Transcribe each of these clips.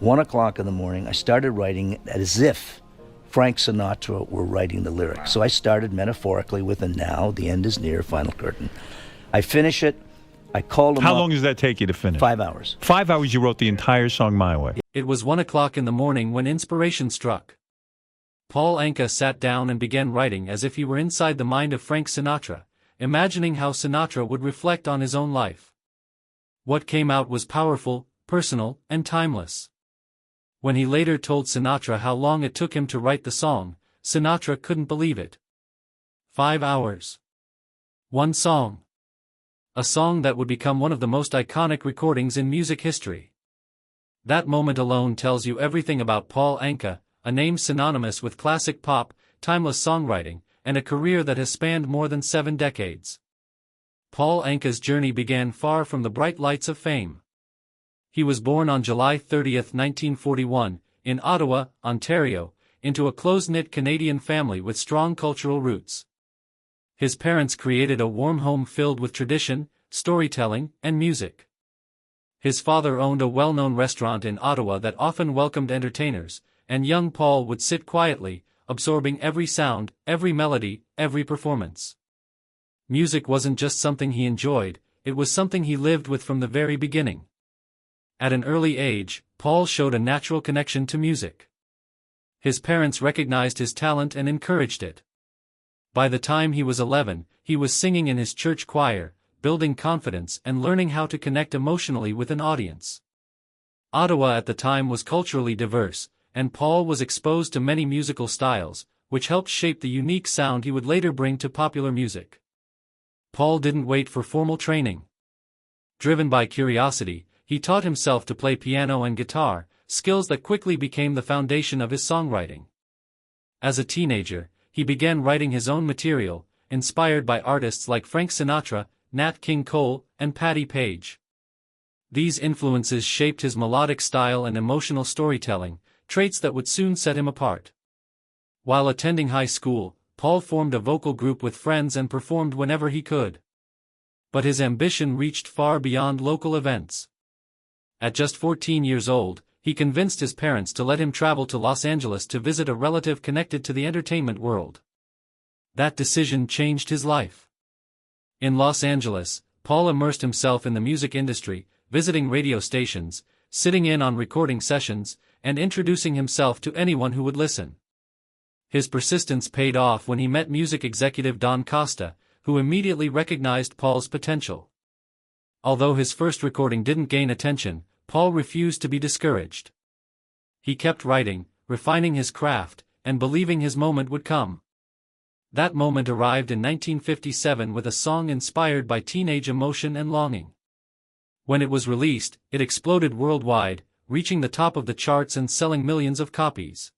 1 o'clock in the morning, I started writing it as if Frank Sinatra were writing the lyrics. So I started metaphorically with a now, the end is near, final curtain. I finish it. I called him How up. long does that take you to finish? 5 hours. 5 hours you wrote the entire song My Way. It was 1 o'clock in the morning when inspiration struck. Paul Anka sat down and began writing as if he were inside the mind of Frank Sinatra, imagining how Sinatra would reflect on his own life. What came out was powerful, personal, and timeless. When he later told Sinatra how long it took him to write the song, Sinatra couldn't believe it. 5 hours. One song. A song that would become one of the most iconic recordings in music history. That moment alone tells you everything about Paul Anka, a name synonymous with classic pop, timeless songwriting, and a career that has spanned more than 7 decades. Paul Anka's journey began far from the bright lights of fame. He was born on July 30, 1941, in Ottawa, Ontario, into a close-knit Canadian family with strong cultural roots. His parents created a warm home filled with tradition, storytelling, and music. His father owned a well-known restaurant in Ottawa that often welcomed entertainers, and young Paul would sit quietly, absorbing every sound, every melody, every performance. Music wasn't just something he enjoyed, it was something he lived with from the very beginning. At an early age, Paul showed a natural connection to music. His parents recognized his talent and encouraged it. By the time he was 11, he was singing in his church choir, building confidence and learning how to connect emotionally with an audience. Ottawa at the time was culturally diverse, and Paul was exposed to many musical styles, which helped shape the unique sound he would later bring to popular music. Paul didn't wait for formal training. Driven by curiosity, he taught himself to play piano and guitar, skills that quickly became the foundation of his songwriting. As a teenager, he began writing his own material, inspired by artists like Frank Sinatra, Nat King Cole, and Patti Page. These influences shaped his melodic style and emotional storytelling, traits that would soon set him apart. While attending high school, Paul formed a vocal group with friends and performed whenever he could. But his ambition reached far beyond local events. At just 14 years old, he convinced his parents to let him travel to Los Angeles to visit a relative connected to the entertainment world. That decision changed his life. In Los Angeles, Paul immersed himself in the music industry, visiting radio stations, sitting in on recording sessions, and introducing himself to anyone who would listen. His persistence paid off when he met music executive Don Costa, who immediately recognized Paul's potential. Although his first recording didn't gain attention, Paul refused to be discouraged. He kept writing, refining his craft, and believing his moment would come. That moment arrived in 1957 with a song inspired by teenage emotion and longing. When it was released, it exploded worldwide, reaching the top of the charts and selling millions of copies.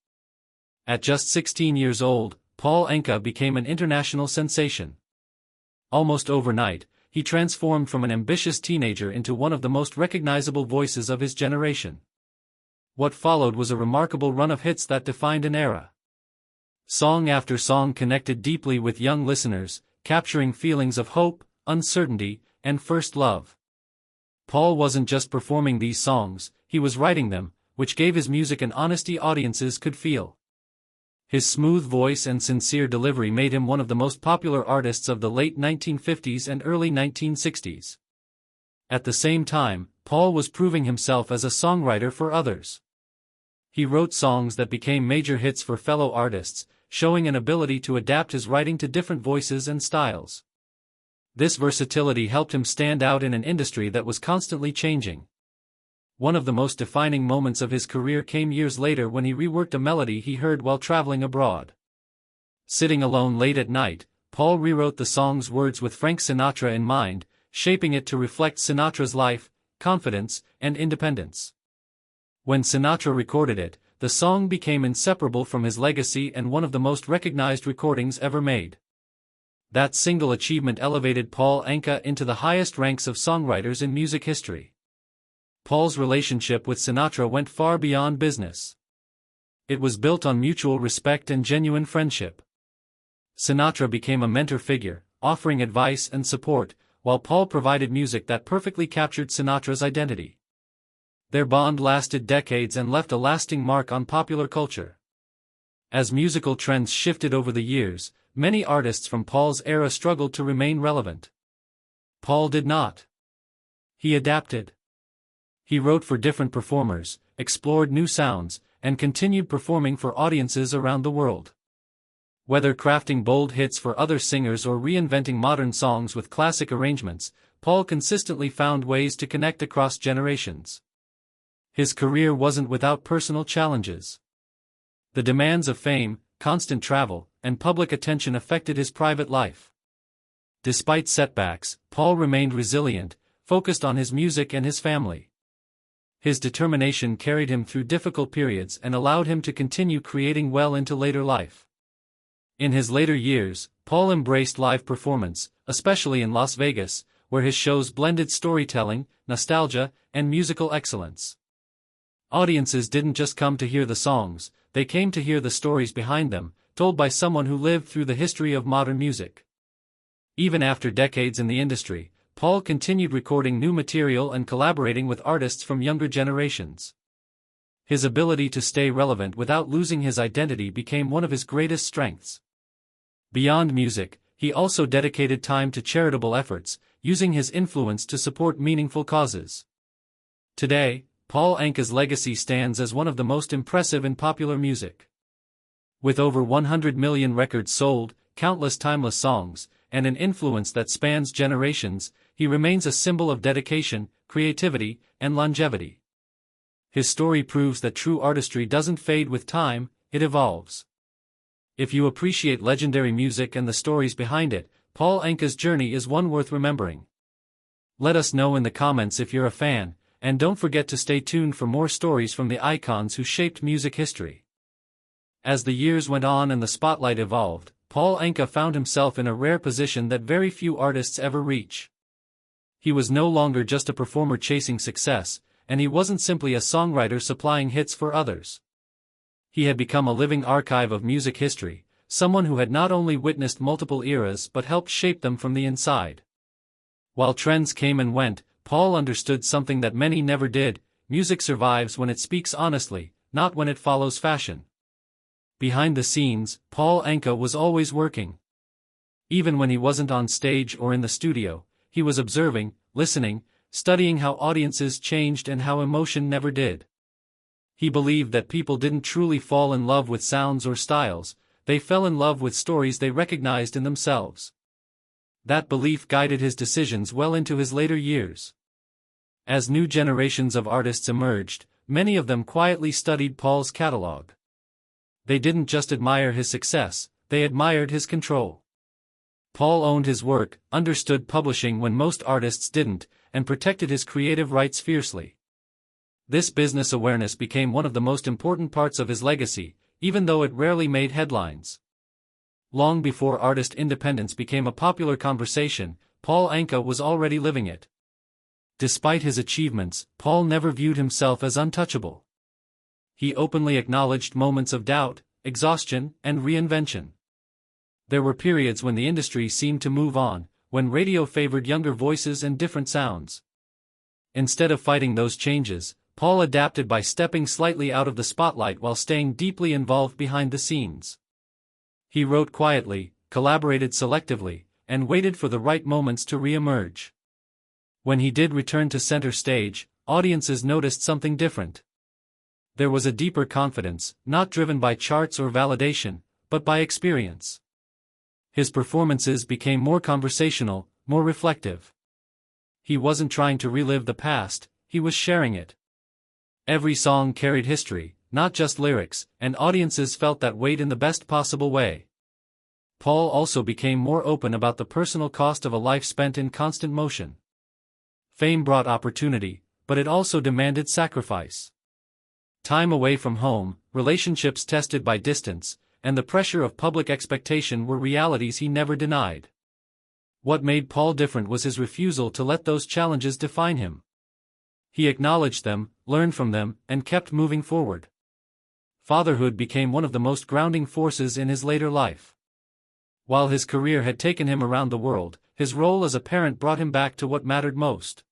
At just 16 years old, Paul Anka became an international sensation. Almost overnight, he transformed from an ambitious teenager into one of the most recognizable voices of his generation. What followed was a remarkable run of hits that defined an era. Song after song connected deeply with young listeners, capturing feelings of hope, uncertainty, and first love. Paul wasn't just performing these songs, he was writing them, which gave his music an honesty audiences could feel. His smooth voice and sincere delivery made him one of the most popular artists of the late 1950s and early 1960s. At the same time, Paul was proving himself as a songwriter for others. He wrote songs that became major hits for fellow artists, showing an ability to adapt his writing to different voices and styles. This versatility helped him stand out in an industry that was constantly changing. One of the most defining moments of his career came years later when he reworked a melody he heard while traveling abroad. Sitting alone late at night, Paul rewrote the song's words with Frank Sinatra in mind, shaping it to reflect Sinatra's life, confidence, and independence. When Sinatra recorded it, the song became inseparable from his legacy and one of the most recognized recordings ever made. That single achievement elevated Paul Anka into the highest ranks of songwriters in music history. Paul's relationship with Sinatra went far beyond business. It was built on mutual respect and genuine friendship. Sinatra became a mentor figure, offering advice and support, while Paul provided music that perfectly captured Sinatra's identity. Their bond lasted decades and left a lasting mark on popular culture. As musical trends shifted over the years, many artists from Paul's era struggled to remain relevant. Paul did not. He adapted. He wrote for different performers, explored new sounds, and continued performing for audiences around the world. Whether crafting bold hits for other singers or reinventing modern songs with classic arrangements, Paul consistently found ways to connect across generations. His career wasn't without personal challenges. The demands of fame, constant travel, and public attention affected his private life. Despite setbacks, Paul remained resilient, focused on his music and his family. His determination carried him through difficult periods and allowed him to continue creating well into later life. In his later years, Paul embraced live performance, especially in Las Vegas, where his shows blended storytelling, nostalgia, and musical excellence. Audiences didn't just come to hear the songs, they came to hear the stories behind them, told by someone who lived through the history of modern music. Even after decades in the industry, Paul continued recording new material and collaborating with artists from younger generations. His ability to stay relevant without losing his identity became one of his greatest strengths. Beyond music, he also dedicated time to charitable efforts, using his influence to support meaningful causes. Today, Paul Anka's legacy stands as one of the most impressive in popular music. With over 100 million records sold, countless timeless songs, and an influence that spans generations, he remains a symbol of dedication, creativity, and longevity. His story proves that true artistry doesn't fade with time, it evolves. If you appreciate legendary music and the stories behind it, Paul Anka's journey is one worth remembering. Let us know in the comments if you're a fan, and don't forget to stay tuned for more stories from the icons who shaped music history. As the years went on and the spotlight evolved, Paul Anka found himself in a rare position that very few artists ever reach. He was no longer just a performer chasing success, and he wasn't simply a songwriter supplying hits for others. He had become a living archive of music history, someone who had not only witnessed multiple eras but helped shape them from the inside. While trends came and went, Paul understood something that many never did: music survives when it speaks honestly, not when it follows fashion. Behind the scenes, Paul Anka was always working. Even when he wasn't on stage or in the studio, he was observing, listening, studying how audiences changed and how emotion never did. He believed that people didn't truly fall in love with sounds or styles, they fell in love with stories they recognized in themselves. That belief guided his decisions well into his later years. As new generations of artists emerged, many of them quietly studied Paul's catalog. They didn't just admire his success, they admired his control. Paul owned his work, understood publishing when most artists didn't, and protected his creative rights fiercely. This business awareness became one of the most important parts of his legacy, even though it rarely made headlines. Long before artist independence became a popular conversation, Paul Anka was already living it. Despite his achievements, Paul never viewed himself as untouchable. He openly acknowledged moments of doubt, exhaustion, and reinvention. There were periods when the industry seemed to move on, when radio favored younger voices and different sounds. Instead of fighting those changes, Paul adapted by stepping slightly out of the spotlight while staying deeply involved behind the scenes. He wrote quietly, collaborated selectively, and waited for the right moments to re-emerge. When he did return to center stage, audiences noticed something different. There was a deeper confidence, not driven by charts or validation, but by experience. His performances became more conversational, more reflective. He wasn't trying to relive the past, he was sharing it. Every song carried history, not just lyrics, and audiences felt that weight in the best possible way. Paul also became more open about the personal cost of a life spent in constant motion. Fame brought opportunity, but it also demanded sacrifice. Time away from home, relationships tested by distance, and the pressure of public expectation were realities he never denied. What made Paul different was his refusal to let those challenges define him. He acknowledged them, learned from them, and kept moving forward. Fatherhood became one of the most grounding forces in his later life. While his career had taken him around the world, his role as a parent brought him back to what mattered most.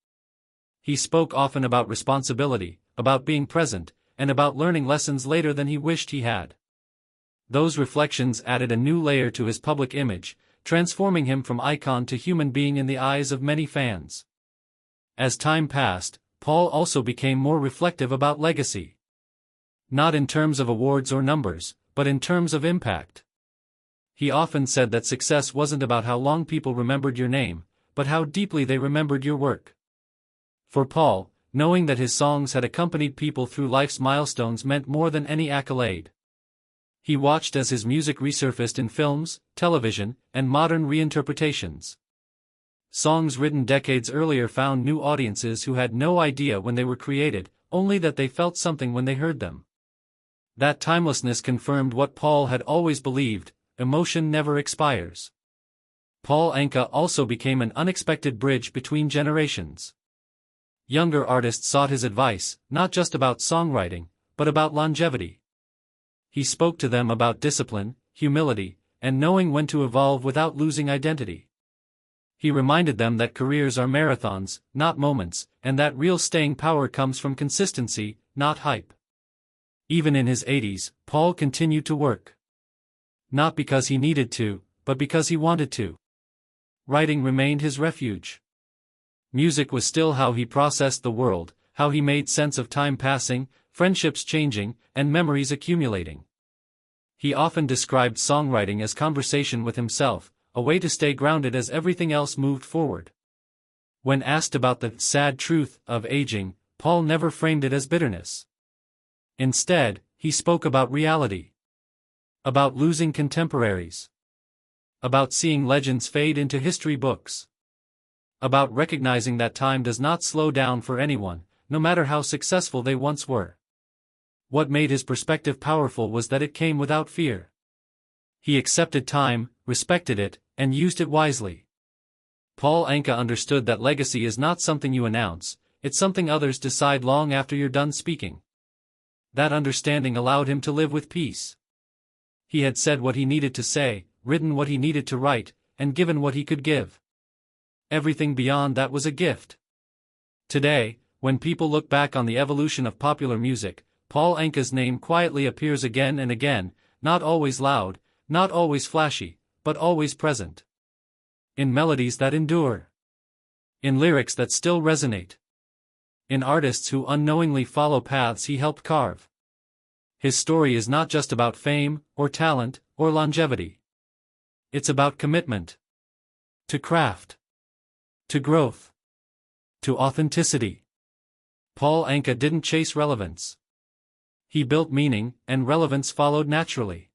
He spoke often about responsibility, about being present, and about learning lessons later than he wished he had. Those reflections added a new layer to his public image, transforming him from icon to human being in the eyes of many fans. As time passed, Paul also became more reflective about legacy. Not in terms of awards or numbers, but in terms of impact. He often said that success wasn't about how long people remembered your name, but how deeply they remembered your work. For Paul, knowing that his songs had accompanied people through life's milestones meant more than any accolade. He watched as his music resurfaced in films, television, and modern reinterpretations. Songs written decades earlier found new audiences who had no idea when they were created, only that they felt something when they heard them. That timelessness confirmed what Paul had always believed: emotion never expires. Paul Anka also became an unexpected bridge between generations. Younger artists sought his advice, not just about songwriting, but about longevity. He spoke to them about discipline, humility, and knowing when to evolve without losing identity. He reminded them that careers are marathons, not moments, and that real staying power comes from consistency, not hype. Even in his 80s, Paul continued to work. Not because he needed to, but because he wanted to. Writing remained his refuge. Music was still how he processed the world, how he made sense of time passing, friendships changing, and memories accumulating. He often described songwriting as conversation with himself, a way to stay grounded as everything else moved forward. When asked about the sad truth of aging, Paul never framed it as bitterness. Instead, he spoke about reality. About losing contemporaries. About seeing legends fade into history books. About recognizing that time does not slow down for anyone, no matter how successful they once were. What made his perspective powerful was that it came without fear. He accepted time, respected it, and used it wisely. Paul Anka understood that legacy is not something you announce, it's something others decide long after you're done speaking. That understanding allowed him to live with peace. He had said what he needed to say, written what he needed to write, and given what he could give. Everything beyond that was a gift. Today, when people look back on the evolution of popular music, Paul Anka's name quietly appears again and again, not always loud, not always flashy, but always present. In melodies that endure. In lyrics that still resonate. In artists who unknowingly follow paths he helped carve. His story is not just about fame, or talent, or longevity. It's about commitment. To craft. To growth. To authenticity. Paul Anka didn't chase relevance. He built meaning, and relevance followed naturally.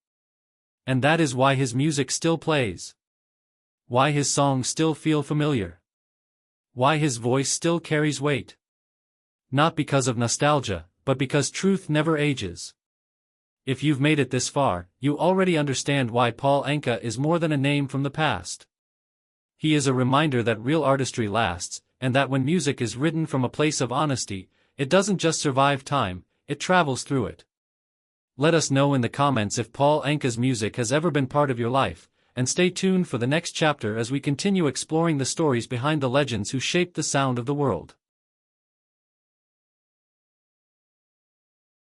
And that is why his music still plays. Why his songs still feel familiar. Why his voice still carries weight. Not because of nostalgia, but because truth never ages. If you've made it this far, you already understand why Paul Anka is more than a name from the past. He is a reminder that real artistry lasts, and that when music is written from a place of honesty, it doesn't just survive time, it travels through it. Let us know in the comments if Paul Anka's music has ever been part of your life, and stay tuned for the next chapter as we continue exploring the stories behind the legends who shaped the sound of the world.